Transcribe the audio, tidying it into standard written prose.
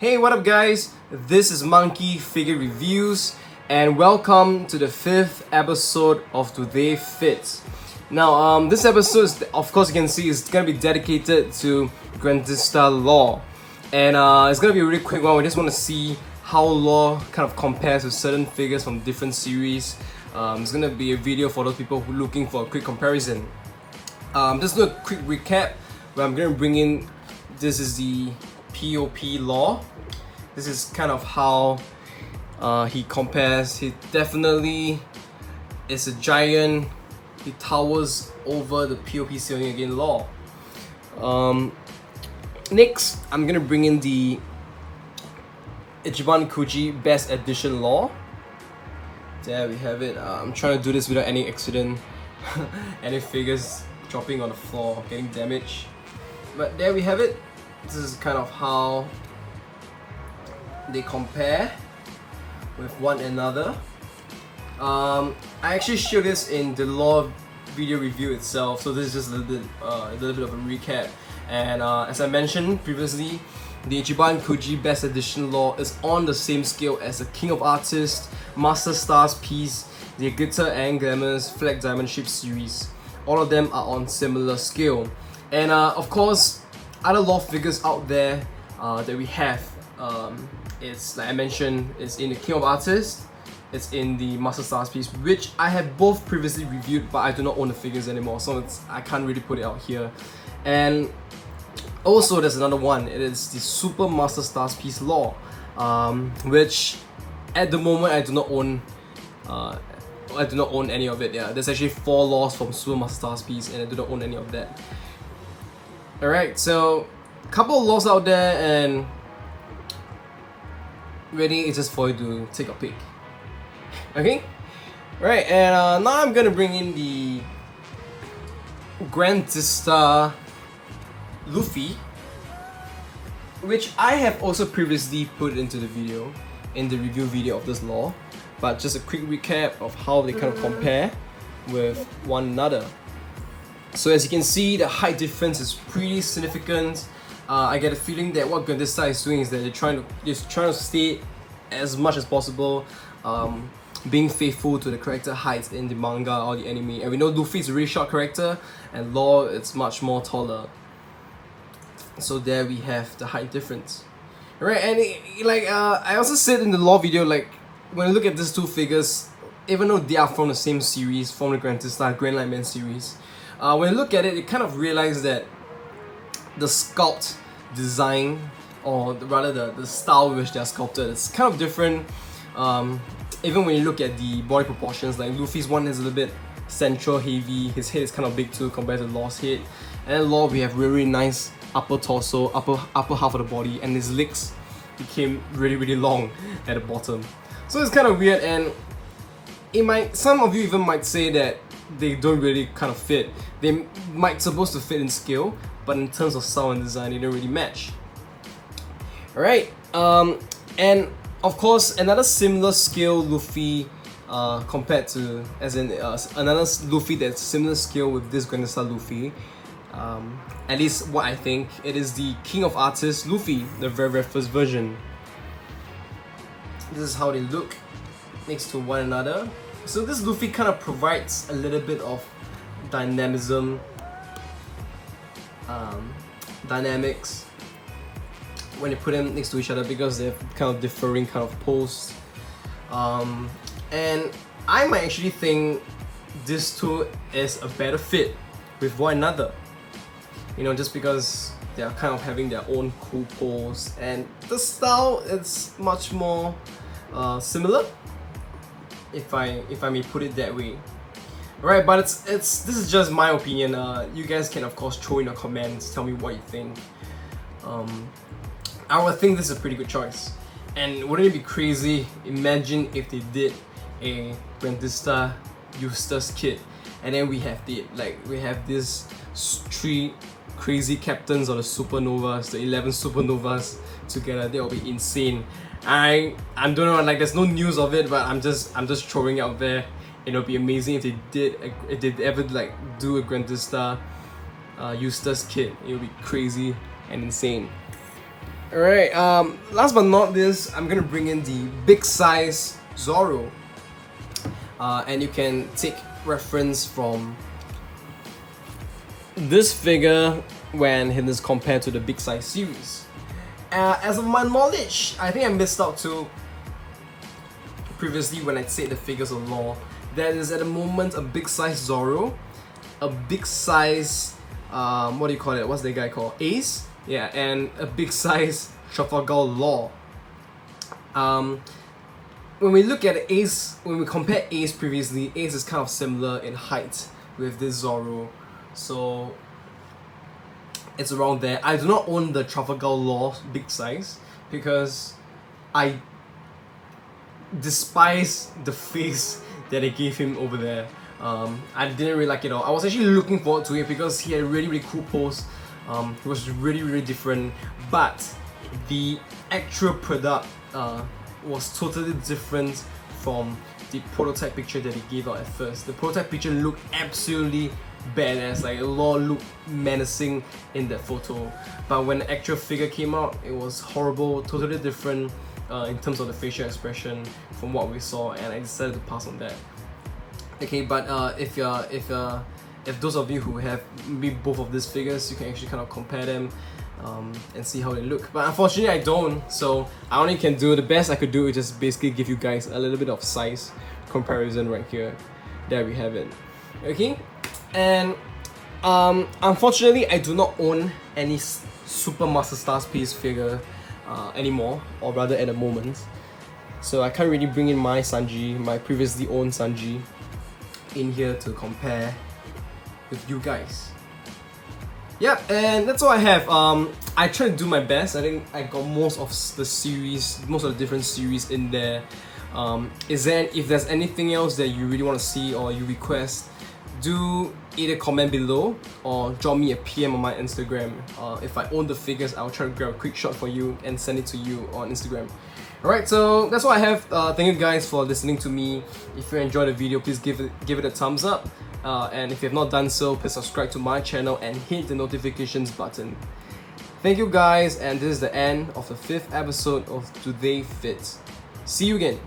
Hey, what up guys? This is Monkey Figure Reviews and welcome to the 5th episode of Today Fits. Now, this episode, of course you can see, is going to be dedicated to Grandista Law. And it's going to be a really quick one. We just want to see how Law kind of compares with certain figures from different series. It's going to be a video for those people who are looking for a quick comparison. Just do a quick recap where I'm going to bring in, this is the P.O.P. Law. This is kind of how he compares. He definitely is a giant. He towers over the P.O.P. Sailing Again Law. Next, I'm gonna bring in the Ichiban Kuji Best Edition Law. There we have it. I'm trying to do this without any accident, any figures dropping on the floor, getting damaged. But there we have it. This is kind of how they compare with one another. I actually showed this in the Law video review itself, so this is just a little bit of a recap. And as I mentioned previously, the Ichiban Kuji Best Edition Law is on the same scale as the King of Artists, Master Stars piece, the Glitter and Glamour's Flag Diamond Ship series. All of them are on similar scale. And of course, other Law figures out there that we have, it's like I mentioned, it's in the King of Artists, it's in the Master Stars piece, which I have both previously reviewed, but I do not own the figures anymore, so I can't really put it out here. And also there's another one, it is the Super Master Stars piece Law, which at the moment I do not own. I do not own any of it. Yeah, there's actually 4 Laws from Super Master Stars piece, and I do not own any of that. Alright, so a couple of Laws out there, and really it's just for you to take a pick. Okay? Alright, and now I'm gonna bring in the Grandista Luffy, which I have also previously put into the video, in the review video of this Law, but just a quick recap of how they kind of compare with one another. So as you can see, the height difference is pretty significant. I get a feeling that what Grandista is doing is that they're trying to stay as much as possible, being faithful to the character heights in the manga or the anime. And we know Luffy is a really short character, and Law it's much more taller. So there we have the height difference. Right, and I also said in the Law video, like when I look at these two figures, even though they are from the same series, from the Grandista Grand Line Man series, when you look at it, you kind of realize that the sculpt design, or rather the style in which they are sculpted, is kind of different. Even when you look at the body proportions, like Luffy's one is a little bit central heavy, his head is kind of big too compared to Law's head. And then Law, we have really nice upper torso, upper half of the body, and his legs became really long at the bottom. So it's kind of weird, and some of you even might say that they don't really kind of fit. They might supposed to fit in scale, but in terms of style and design, they don't really match. Alright, and of course, another similar scale Luffy compared to, as in another Luffy that's similar scale with this Grandista Luffy, at least what I think, it is the King of Artists Luffy, the very first version. This is how they look next to one another. So this Luffy kind of provides a little bit of dynamism, dynamics when you put them next to each other, because they're kind of differing kind of pose. And I might actually think this two is a better fit with one another. You know, just because they are kind of having their own cool pose, and the style is much more similar, if I may put it that way. Right, but this is just my opinion. You guys can of course throw in your comments, tell me what you think. I would think this is a pretty good choice. And wouldn't it be crazy? Imagine if they did a Grandista Eustace kit, and then we have this 3 crazy captains of the supernovas, the 11 supernovas together. That would be insane. I don't know, like there's no news of it, but I'm just throwing it out there. It would be amazing if they ever like do a Grandista Eustace kit. It would be crazy and insane. Alright, last but not least, I'm gonna bring in the big size Zorro. And you can take reference from this figure when it is compared to the big size series. As of my knowledge, I think I missed out to previously when I said the figures of law. There is at the moment a big size Zorro, a big size, what do you call it? What's the guy called? Ace? Yeah, and a big size Trafalgar Law. When we look at Ace, when we compare Ace previously, Ace is kind of similar in height with this Zorro. So it's around there. I do not own the Trafalgar Law big size because I despise the face that they gave him over there. I didn't really like it at all. I was actually looking forward to it because he had a really cool pose. It was really different, but the actual product was totally different from the prototype picture that he gave out at first. The prototype picture looked absolutely badass, like Law looked menacing in that photo, but when the actual figure came out, it was horrible, totally different in terms of the facial expression from what we saw, and I decided to pass on that. Okay, but if those of you who have maybe both of these figures, you can actually kind of compare them and see how they look. But unfortunately I don't, so I only can do, the best I could do is just basically give you guys a little bit of size comparison right here. There we have it. Okay, and unfortunately I do not own any Super Master Stars Piece figure anymore, or rather at the moment. So I can't really bring in my Sanji, my previously owned Sanji, in here to compare with you guys. Yep, and that's all I have. I tried to do my best. I think I got most of the series, most of the different series in there. If there's anything else that you really want to see or you request, do either comment below or drop me a PM on my Instagram. If I own the figures, I'll try to grab a quick shot for you and send it to you on Instagram. Alright, so that's all I have. Thank you guys for listening to me. If you enjoyed the video, please give it a thumbs up. And if you have not done so, please subscribe to my channel and hit the notifications button. Thank you guys, and this is the end of the 5th episode of Today Fits. See you again.